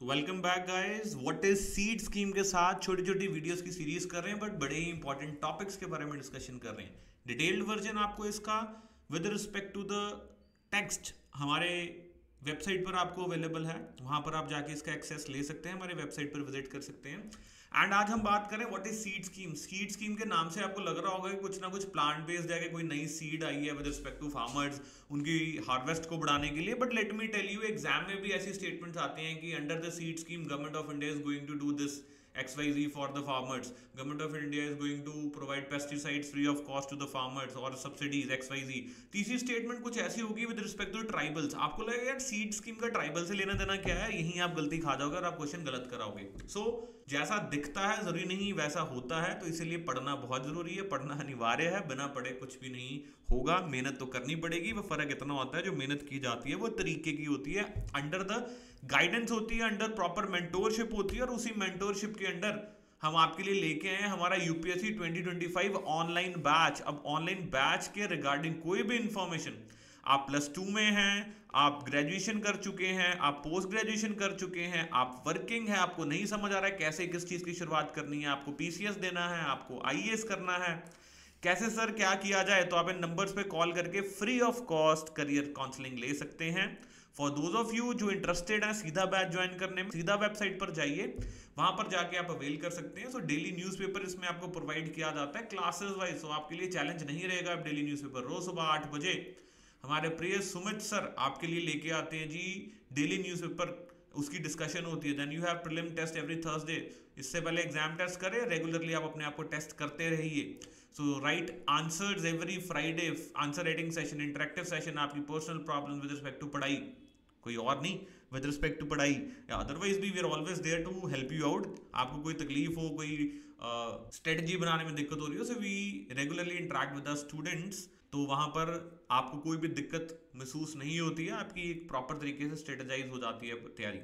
Welcome back guys. What is seed scheme के साथ छोटी छोटी वीडियोस की सीरीज कर रहे हैं, बट बड़े ही इंपॉर्टेंट टॉपिक्स के बारे में डिस्कशन कर रहे हैं। डिटेल्ड वर्जन आपको इसका with respect to the text हमारे वेबसाइट पर आपको अवेलेबल है। वहां पर आप जाके इसका एक्सेस ले सकते हैं, हमारे वेबसाइट पर विजिट कर सकते हैं। एंड आज हम बात करें what is seed scheme. Seed scheme के नाम से आपको लग रहा होगा कि कुछ ना कुछ प्लांट बेस्ड है, कि कोई नई सीड आई है विद रिस्पेक्ट टू फार्मर्स उनकी हार्वेस्ट को बढ़ाने के लिए। But let me tell you, exam में भी ऐसी स्टेटमेंट्स आते हैं कि under the seed scheme government of India is going to do this XYZ for the farmers. Government of India is going to provide pesticides free of cost to the farmers or subsidies XYZ. तीसरी statement कुछ ऐसी होगी with respect to tribals. आपको लगेगा यार seed scheme का tribal से लेना देना क्या है, यहीं आप गलती खा जाओगे और आप क्वेश्चन गलत कराओगे। सो जैसा दिखता है जरूरी नहीं वैसा होता है, तो इसीलिए पढ़ना बहुत जरूरी है, पढ़ना अनिवार्य है। बिना पढ़े कुछ भी नहीं होगा, मेहनत तो करनी पड़ेगी। वो फर्क इतना होता है जो मेहनत की जाती है वो तरीके की होती है, अंडर द गाइडेंस होती है, अंडर प्रॉपर मेंटोरशिप होती है। और उसी मेंटोरशिप के अंडर हम आपके लिए लेके आए हैं हमारा यूपीएससी 2025 ऑनलाइन बैच। अब ऑनलाइन बैच के रिगार्डिंग कोई भी इंफॉर्मेशन, आप +2 में हैं, आप ग्रेजुएशन कर चुके हैं, आप पोस्ट ग्रेजुएशन कर चुके हैं, आप वर्किंग है, आपको नहीं समझ आ रहा है कैसे किस चीज़ की शुरुआत करनी है, आपको पीसीएस देना है, आपको आईएएस करना है, कैसे सर क्या किया जाए, तो आप इन नंबर्स पे कॉल करके free of cost career counselling ले सकते हैं। फॉर दोज ऑफ यू जो इंटरेस्टेड हैं सीधा बैच ज्वाइन करने में, सीधा वेबसाइट पर जाइए, वहां पर जाके आप अवेल कर सकते हैं। सो डेली न्यूज़पेपर इसमें आपको प्रोवाइड किया जाता है क्लासेस वाइज। सो आपके लिए चैलेंज नहीं रहेगा। आप डेली न्यूज़पेपर रोज सुबह 8 बजे हमारे प्रिय सुमित सर आपके लिए लेके आते हैं जी डेली न्यूज़पेपर, उसकी डिस्कशन होती है। Then you have prelim test every Thursday. इससे पहले एग्जाम टेस्ट करें, रेगुलरली आप अपने आप को टेस्ट करते रहिए। So right answers every Friday, answer writing session, interactive session, आपकी personal problem with respect to पढ़ाई, कोई और नहीं, विद रिस्पेक्ट टू पढ़ाई। अदरवाइज भी we are always there to help you out. आपको कोई तकलीफ हो, कोई स्ट्रेटजी बनाने में दिक्कत हो रही हो, so we regularly interact with the students. तो वहां पर आपको कोई भी दिक्कत महसूस नहीं होती है, आपकी एक प्रॉपर तरीके से स्ट्रेटेजाइज हो जाती है तैयारी।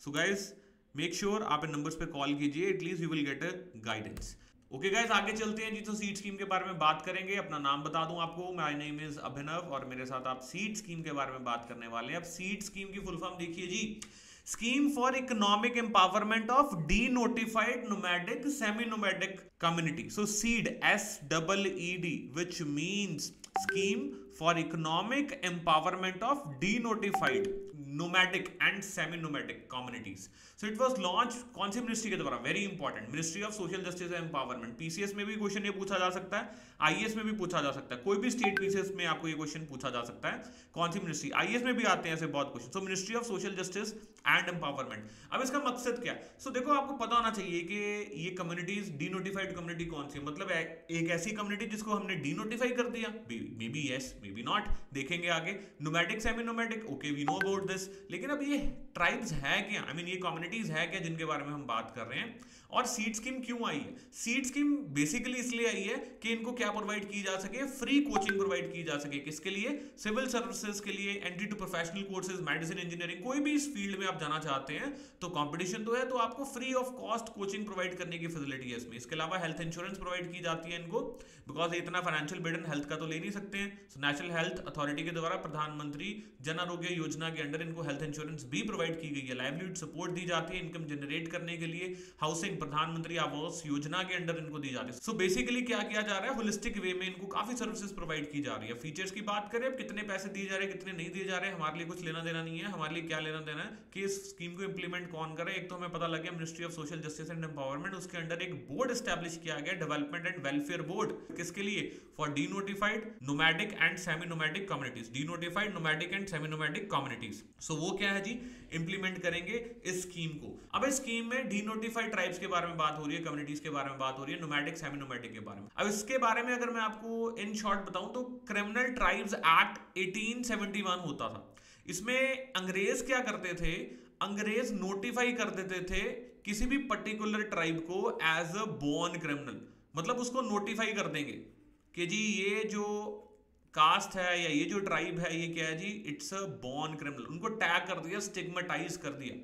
सो गाइज मेक श्योर आप इन नंबर्स पे कॉल कीजिए, at least you will get a guidance. Okay guys आगे चलते हैं जी। तो सीड स्कीम के बारे में बात करेंगे। अपना नाम बता दूं आपको, माय नेम इज अभिनव और मेरे साथ आप सीड स्कीम के बारे में बात करने वाले हैं। अब सीड स्कीम की फुल फॉर्म देखिए जी, scheme for economic empowerment of denotified nomadic semi nomadic community. So SEED SEED which means scheme for economic empowerment of denotified nomadic and semi nomadic communities. So it was launched कौन सी ministry के द्वारा, very important, ministry of social justice and empowerment. PCS में भी question ये पूछा जा सकता है, आईएएस में भी पूछा जा सकता है, कोई भी स्टेट पीसीएस में आपको ये क्वेश्चन पूछा जा सकता है कौन सी मिनिस्ट्री। आईएएस में भी आते हैं ऐसे बहुत question. So ministry of social justice and empowerment. अब इसका मकसद क्या है? सो देखो आपको पता होना चाहिए कि ये कम्युनिटीज डीनोटिफाइड कम्युनिटी कौन सी है, मतलब एक ऐसी कम्युनिटी जिसको हमने डीनोटिफाई कर दिया, maybe yes maybe not, देखेंगे आगे। Nomadic semi nomadic, okay we know about this. लेकिन अब ये ट्राइब्स है क्या, आई मीन ये कम्युनिटीज है क्या जिनके बारे में हम बात कर रहे हैं। और सीड स्कीम क्यों आई है? सीड स्कीम बेसिकली इसलिए आई है कि इनको क्या प्रोवाइड की जा सके, फ्री कोचिंग प्रोवाइड की जा सके। किसके लिए? सिविल सर्विसेज के लिए, entry to professional courses, medicine, engineering, कोई भी इस फील्ड में आप जाना चाहते हैं तो कंपटीशन तो है, तो आपको free of cost coaching provide करने की फैसिलिटी है इसमें। इसके अलावा हेल्थ इंश्योरेंस प्रोवाइड की जाती है इनको, बिकॉज इतना फाइनेंशियल बर्डन हेल्थ का तो ले नहीं सकते हैं। सो नेशनल हेल्थ अथॉरिटी के द्वारा प्रधानमंत्री जन आरोग्य योजना के अंडर इनको हेल्थ इंश्योरेंस भी प्रोवाइड की गई है। लाइवलीहुड सपोर्ट दी जाती है इनकम जनरेट करने के लिए। हाउसिंग प्रधानमंत्री आवास योजना के अंडर इनको दी जाती है। सो बेसिकली क्या किया जा रहा है, होलिस्टिक वे में इनको काफी सर्विसेज प्रोवाइड की जा रही है। फीचर्स की बात करें, कितने पैसे दिए जा रहे हैं कितने नहीं दिए जा रहे हैं, हमारे लिए कुछ लेना देना नहीं है। हमारे लिए क्या लेना देना है कि इस स्कीम को इंप्लीमेंट कौन करे। एक तो हमें पता लग गया ministry of social justice and empowerment, उसके अंडर एक बोर्ड एस्टैब्लिश किया गया, डेवलपमेंट एंड वेलफेयर बोर्ड। किसके लिए? For denotified nomadic and semi nomadic communities, denotified nomadic and semi nomadic communities. So वो क्या है जी, इंप्लीमेंट करेंगे इस स्कीम को। अब इस स्कीम में डीनोटिफाइड ट्राइब्स के बारे में बात हो रही है, कम्युनिटीज के बारे में बात हो रही है, नोमैडिक सेमी नोमैडिक के बारे में। अब इसके बारे में अगर मैं आपको इन शॉर्ट बताऊं तो क्रिमिनल ट्राइब्स एक्ट 1871 होता था। इसमें अंग्रेज क्या करते थे, अंग्रेज नोटिफाई कर देते थे किसी भी पर्टिकुलर ट्राइब को एज अ बॉर्न क्रिमिनल, मतलब उसको नोटिफाई कर देंगे कि जी ये जो कास्ट है या ये जो ट्राइब है ये क्या है जी, इट्स अ बॉर्न क्रिमिनल। उनको टैग कर दिया, स्टिग्मेटाइज कर दिया।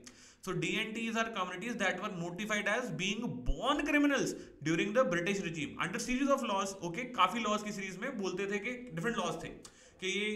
So DNTs are communities that were notified as being born criminals during the British regime under series of laws. Okay, काफी laws की सीरीज में बोलते थे कि different laws थे कि ये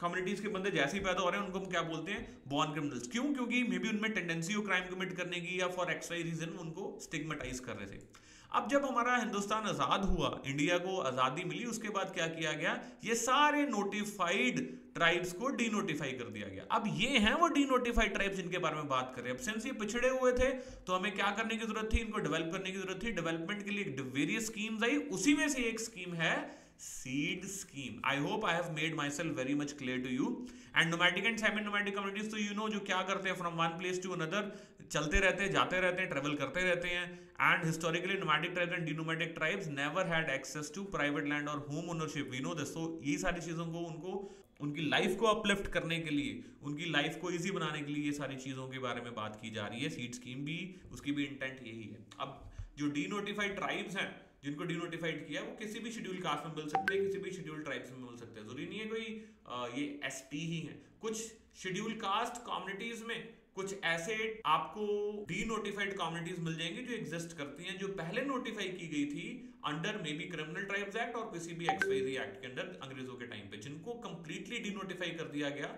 कम्युनिटीज के बंदे जैसे ही पैदा हो रहे हैं उनको हम क्या बोलते हैं, बॉर्न क्रिमिनल्स। क्यों? क्योंकि मे बी उनमें टेंडेंसी हो क्राइम कमिट करने की, या फॉर एक्स वाई रीजन उनको स्टिग्मेटाइज कर रहे थे। अब जब हमारा हिंदुस्तान आजाद हुआ, इंडिया को आजादी मिली, उसके बाद क्या किया गया, ये सारे नोटिफाइड ट्राइब्स को डीनोटिफाई कर दिया गया। अब ये हैं वो डीनोटिफाइड ट्राइब्स जिनके बारे में बात कर रहे हैं। अब सिंस ये पिछड़े हुए थे तो हमें क्या करने की जरूरत थी, इनको डेवलप करने की जरूरत थी। डेवलपमेंट के लिए वेरियस स्कीम्स आई, उसी में से एक स्कीम है seed scheme. I hope I have made myself very much clear to you. And nomadic and semi nomadic communities तो यू नो जो क्या करते हैं, from one place to another चलते रहते हैं, जाते रहते हैं, ट्रेवल करते रहते हैं। And historically nomadic tribes and denomadic tribes never had access to private land और home ownership, we know this. तो ये सारी चीजों को उनको उनकी लाइफ को अपलिफ्ट करने के लिए, उनकी लाइफ को इजी बनाने के लिए ये सारी चीजों के बारे में बात की जा रही है। सीड स्कीम भी, उसकी भी इंटेंट यही है। अब जो डीनोटिफाइड ट्राइब्स हैं, जिनको डीनोटिफाइड किया, वो किसी भी शेड्यूल कास्ट में मिल सकते हैं, किसी भी शेड्यूल ट्राइब्स में मिल सकते हैं। जरूरी नहीं है कोई ये एसटी ही है। कुछ शेड्यूल कास्ट कम्युनिटीज में कुछ ऐसे आपको डीनोटिफाइड कम्युनिटीज मिल जाएंगी जो एग्जिस्ट करती हैं, जो पहले नोटिफाई की गई थी under may be criminal tribes act और किसी भी एक्सवाइजी एक्ट के अंदर अंग्रेजों के टाइम पे, जिनको कंप्लीटली डीनोटिफाई कर दिया गया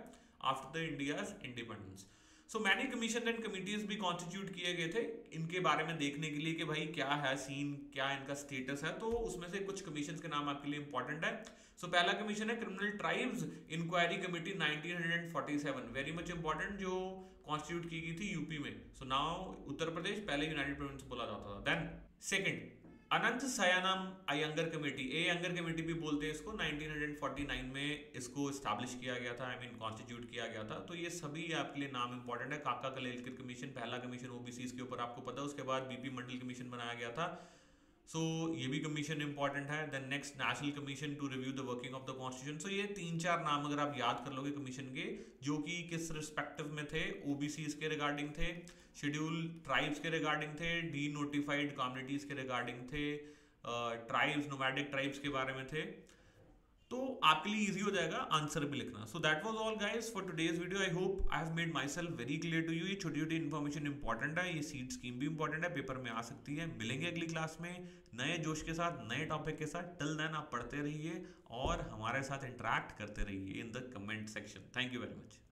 after the India's independence. So many commission and committees भी कॉन्स्टिट्यूट किए गए थे इनके बारे में देखने के लिए कि भाई क्या है सीन, क्या इनका स्टेटस है। तो उसमें से कुछ कमीशन के नाम आपके लिए इंपॉर्टेंट है। सो पहला कमीशन है criminal tribes inquiry committee 1947, very much important, जो कॉन्स्टिट्यूट की गई थी यूपी में। सो नाउ उत्तर प्रदेश, पहले यूनाइटेड प्रोविंस बोला जाता था। देन सेकंड अनंत सयानम अयंगर कमेटी, अयंगर कमेटी भी बोलते हैं इसको, 1949 में इसको स्टैब्लिश किया गया था, आई मीन कॉन्स्टिट्यूट किया गया था। तो ये सभी आपके लिए नाम इंपॉर्टेंट है। काका कलेलकर कमीशन, पहला कमीशन ओबीसी के ऊपर आपको पता है। उसके बाद बीपी मंडल कमीशन बनाया गया था। सो ये भी कमीशन इंपॉर्टेंट है। Then next national commission to review the working of the constitution. So ये 3-4 नाम अगर आप याद कर लोगे कमीशन के, जो कि किस रिस्पेक्टिव में थे, ओबीसी के रिगार्डिंग थे, शेड्यूल ट्राइब्स के रिगार्डिंग थे, डी नोटिफाइड कम्युनिटीज के रिगार्डिंग थे, ट्राइब्स नोमैडिक ट्राइब्स के बारे में थे, तो आपके लिए इजी हो जाएगा आंसर भी लिखना। So that was all guys for today's video. I hope I have made myself very clear to you. ये छोटी छोटी इन्फॉर्मेशन इंपॉर्टेंट है, ये सीड स्कीम भी इंपॉर्टेंट है, पेपर में आ सकती है। मिलेंगे अगली क्लास में नए जोश के साथ, नए टॉपिक के साथ। टिल देन आप पढ़ते रहिए और हमारे साथ इंटरेक्ट करते रहिए in the comment section. Thank you very much.